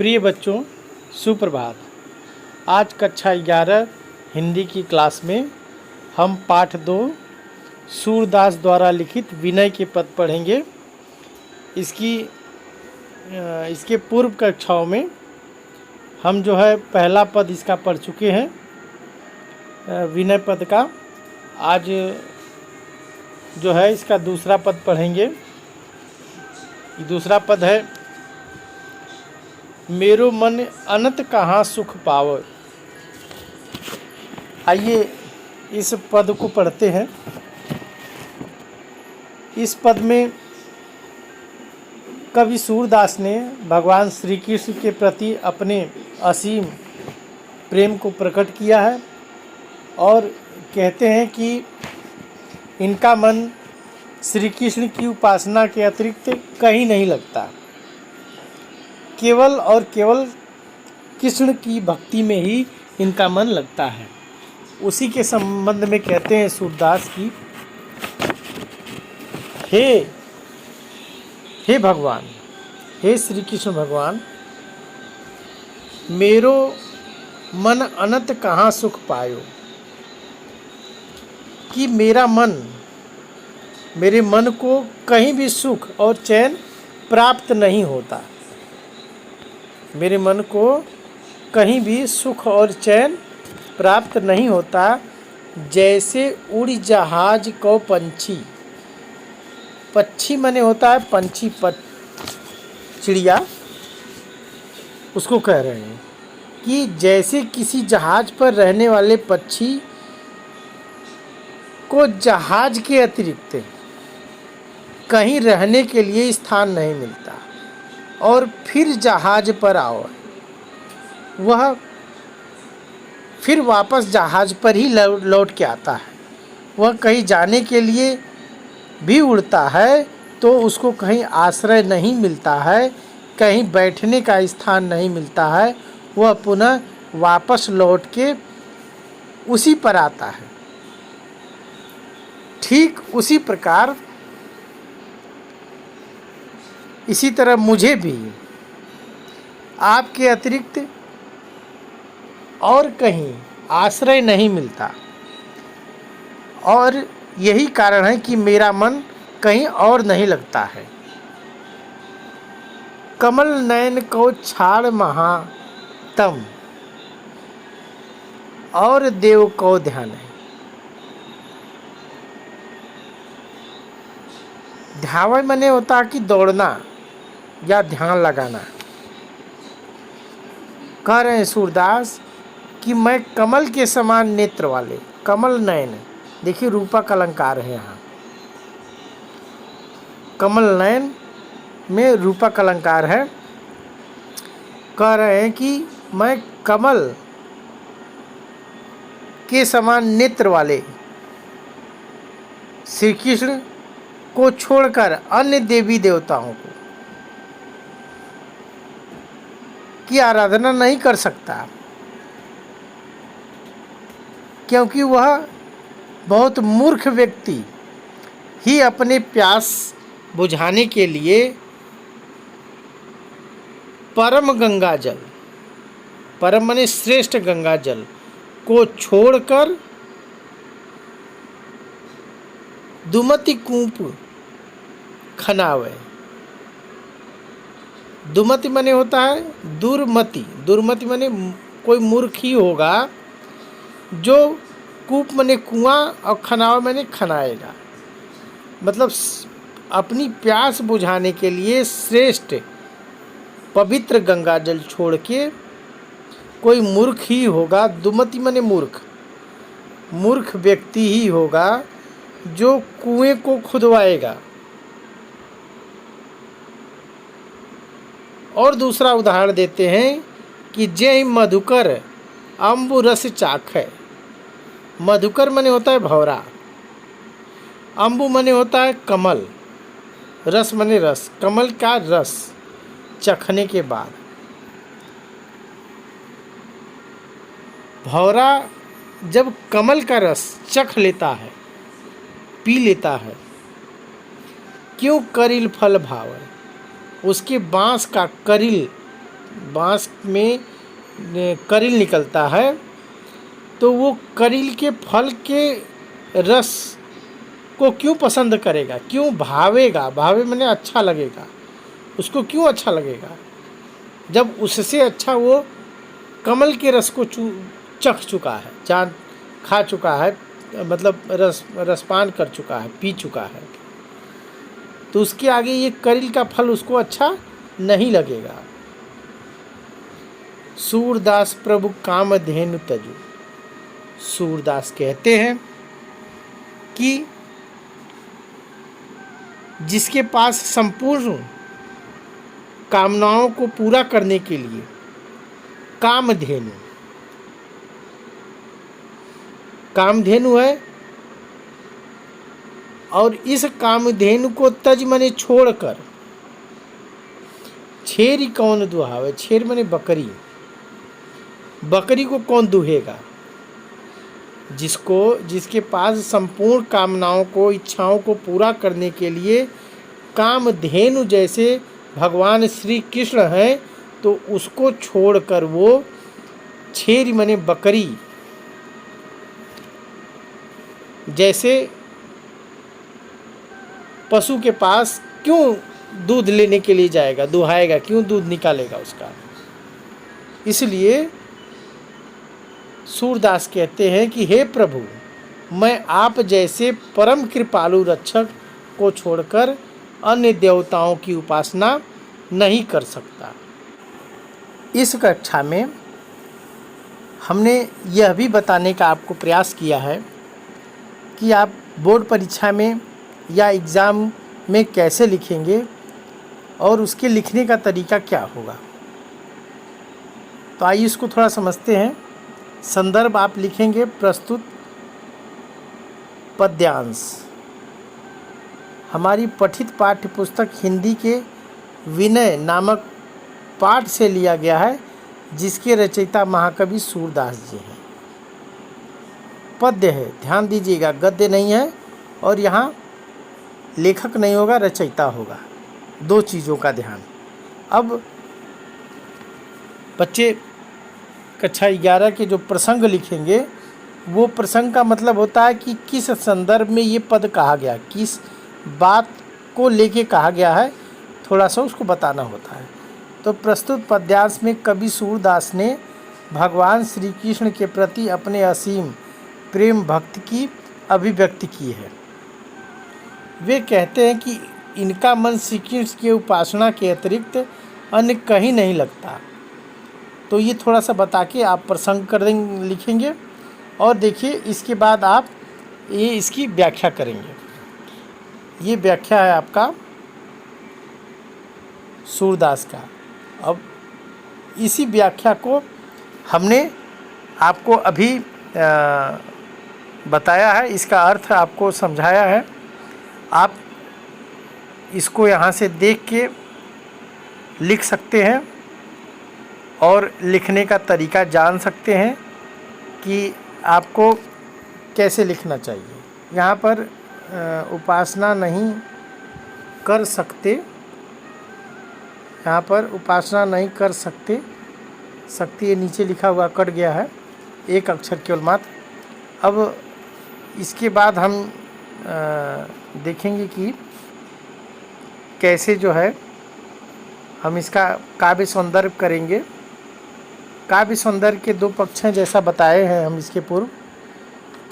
प्रिय बच्चों, सुप्रभात। आज कक्षा 11 हिंदी की क्लास में हम पाठ 2 सूरदास द्वारा लिखित विनय के पद पढ़ेंगे। इसके पूर्व कक्षाओं में हम पहला पद इसका पढ़ चुके हैं विनय पद का। आज इसका दूसरा पद पढ़ेंगे। दूसरा पद है, मेरो मन अनंत कहाँ सुख पावै। आइए इस पद को पढ़ते हैं। इस पद में कवि सूरदास ने भगवान श्री कृष्ण के प्रति अपने असीम प्रेम को प्रकट किया है और कहते हैं कि इनका मन श्री कृष्ण की उपासना के अतिरिक्त कहीं नहीं लगता, केवल और केवल कृष्ण की भक्ति में ही इनका मन लगता है। उसी के संबंध में कहते हैं सूरदास की, हे भगवान, हे श्री कृष्ण भगवान, मेरो मन अनंत कहाँ सुख पायो। कि मेरे मन को कहीं भी सुख और चैन प्राप्त नहीं होता। मेरे मन को कहीं भी सुख और चैन प्राप्त नहीं होता। जैसे उड़ी जहाज को पंछी, पक्षी माने होता है पंछी, चिड़िया, उसको कह रहे हैं कि जैसे किसी जहाज पर रहने वाले पक्षी को जहाज के अतिरिक्त कहीं रहने के लिए स्थान नहीं मिलता और फिर जहाज पर आओ, वह फिर वापस जहाज पर ही लौट के आता है। वह कहीं जाने के लिए भी उड़ता है तो उसको कहीं आश्रय नहीं मिलता है, कहीं बैठने का स्थान नहीं मिलता है। वह पुनः वापस लौट के उसी पर आता है। ठीक उसी प्रकार इसी तरह मुझे भी आपके अतिरिक्त और कहीं आश्रय नहीं मिलता और यही कारण है कि मेरा मन कहीं और नहीं लगता है। कमल नयन को छाड़ महातम और देव को ध्यान है। ध्यान माने होता है कि दौड़ना या ध्यान लगाना। कह रहे हैं सूरदास कि मैं कमल के समान नेत्र वाले, कमल नयन, देखिए रूपक अलंकार है यहाँ, कमल नयन में रूपक अलंकार है। कह रहे हैं कि मैं कमल के समान नेत्र वाले श्री कृष्ण को छोड़कर अन्य देवी देवताओं को की आराधना नहीं कर सकता, क्योंकि वह बहुत मूर्ख व्यक्ति ही अपने प्यास बुझाने के लिए परम गंगा जल, परम माने श्रेष्ठ गंगा जल को छोड़कर दुमति कूप खनावे। दुमति माने होता है दुर्मति, दुर्मति माने कोई मूर्ख ही होगा जो कूप माने कुआं और खनावा माने खनाएगा। मतलब अपनी प्यास बुझाने के लिए श्रेष्ठ पवित्र गंगा जल छोड़ के कोई मूर्ख ही होगा। दुमति माने मूर्ख, मूर्ख व्यक्ति ही होगा जो कुएं को खुदवाएगा। और दूसरा उदाहरण देते हैं कि जय मधुकर अम्बु रस चाखै। मधुकर माने होता है भौरा, अम्बु माने होता है कमल, रस माने रस, कमल का रस चखने के बाद भौरा जब कमल का रस चख लेता है, पी लेता है, क्यों करिल फल भावै, उसके बाँस का करिल बाँस में करील निकलता है, तो वो करील के फल के रस को क्यों पसंद करेगा, क्यों भावेगा? भावे माने अच्छा लगेगा, उसको क्यों अच्छा लगेगा? जब उससे अच्छा वो कमल के रस को चख चुका है, जान खा चुका है, मतलब रसपान कर चुका है, पी चुका है, तो उसके आगे ये करील का फल उसको अच्छा नहीं लगेगा। सूरदास प्रभु कामधेनु तजु। सूरदास कहते हैं कि जिसके पास संपूर्ण कामनाओं को पूरा करने के लिए कामधेनु है, और इस कामधेनु को तज मने छोड़कर, छेरी कौन दुहावे? छेर मने बकरी, बकरी को कौन दुहेगा? जिसके पास संपूर्ण कामनाओं को, इच्छाओं को पूरा करने के लिए कामधेनु जैसे भगवान श्री कृष्ण हैं, तो उसको छोड़कर वो छेरी मने बकरी जैसे पशु के पास क्यों दूध लेने के लिए जाएगा, दुहाएगा, क्यों दूध निकालेगा उसका? इसलिए सूरदास कहते हैं कि हे प्रभु, मैं आप जैसे परम कृपालु रक्षक को छोड़कर अन्य देवताओं की उपासना नहीं कर सकता। इस कक्षा में हमने यह भी बताने का आपको प्रयास किया है कि आप बोर्ड परीक्षा में या एग्ज़ाम में कैसे लिखेंगे और उसके लिखने का तरीका क्या होगा। तो आइए इसको थोड़ा समझते हैं। संदर्भ आप लिखेंगे प्रस्तुत पद्यांश। हमारी पठित पाठ्य पुस्तक हिंदी के विनय नामक पाठ से लिया गया है, जिसके रचयिता महाकवि सूरदास जी हैं। पद्य है, ध्यान दीजिएगा, गद्य नहीं है, और यहाँ लेखक नहीं होगा, रचयिता होगा। दो चीज़ों का ध्यान। अब बच्चे कक्षा 11 के जो प्रसंग लिखेंगे, वो प्रसंग का मतलब होता है कि किस संदर्भ में ये पद कहा गया, किस बात को लेके कहा गया है, थोड़ा सा उसको बताना होता है। तो प्रस्तुत पद्यांश में कवि सूरदास ने भगवान श्री कृष्ण के प्रति अपने असीम प्रेम भक्ति की अभिव्यक्ति की है। वे कहते हैं कि इनका मन श्री कृष्ण की उपासना के अतिरिक्त अन्य कहीं नहीं लगता। तो ये थोड़ा सा बता के आप प्रसंग कर देंगे, लिखेंगे, और देखिए इसके बाद आप ये इसकी व्याख्या करेंगे। ये व्याख्या है आपका सूरदास का। अब इसी व्याख्या को हमने आपको अभी बताया है, इसका अर्थ आपको समझाया है। आप इसको यहाँ से देख के लिख सकते हैं और लिखने का तरीका जान सकते हैं कि आपको कैसे लिखना चाहिए। यहाँ पर उपासना नहीं कर सकते, यहाँ पर उपासना नहीं कर सकते, शक्ति ये नीचे लिखा हुआ कट गया है, एक अक्षर केवल मात्र। अब इसके बाद हम देखेंगे कि कैसे जो है हम इसका काव्य सौंदर्य करेंगे। काव्य सौंदर्य के दो पक्ष हैं, जैसा बताए हैं हम इसके पूर्व,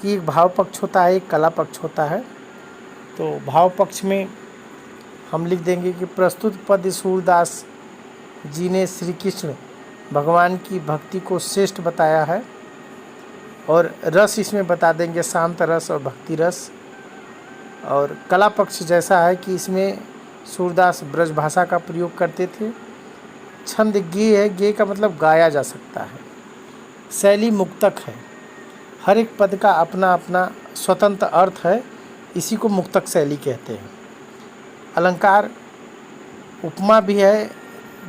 कि एक भाव पक्ष होता है, एक कला पक्ष होता है। तो भाव पक्ष में हम लिख देंगे कि प्रस्तुत पद्य सूरदास जी ने श्री कृष्ण भगवान की भक्ति को श्रेष्ठ बताया है, और रस इसमें बता देंगे शांत रस और भक्ति रस। और कला पक्ष जैसा है कि इसमें सूरदास ब्रज भाषा का प्रयोग करते थे। छंद गेय है, गेय का मतलब गाया जा सकता है। शैली मुक्तक है, हर एक पद का अपना अपना स्वतंत्र अर्थ है, इसी को मुक्तक शैली कहते हैं। अलंकार उपमा भी है,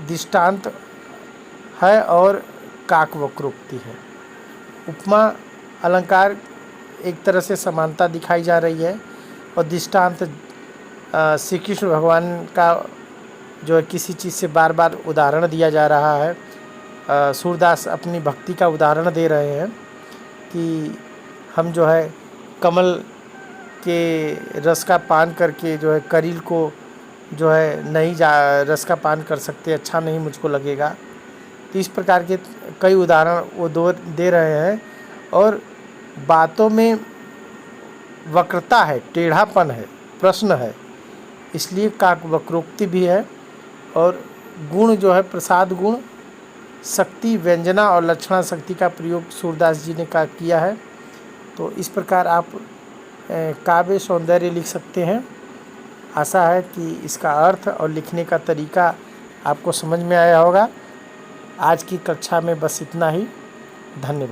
दृष्टांत है, और काकवक्रोक्ति है। उपमा अलंकार एक तरह से समानता दिखाई जा रही है, और दृष्टांत श्री कृष्ण भगवान का जो है किसी चीज़ से बार बार उदाहरण दिया जा रहा है। सूरदास अपनी भक्ति का उदाहरण दे रहे हैं कि हम जो है कमल के रस का पान करके जो है करील को जो है नहीं रस का पान कर सकते, अच्छा नहीं मुझको लगेगा। तो इस प्रकार के कई उदाहरण वो दे रहे हैं और बातों में वक्रता है, टेढ़ापन है, प्रश्न है, इसलिए काक वक्रोक्ति भी है। और गुण जो है प्रसाद गुण, शक्ति, व्यंजना और लक्षणा शक्ति का प्रयोग सूरदास जी ने किया है। तो इस प्रकार आप काव्य सौंदर्य लिख सकते हैं। आशा है कि इसका अर्थ और लिखने का तरीका आपको समझ में आया होगा। आज की कक्षा में बस इतना ही। धन्यवाद।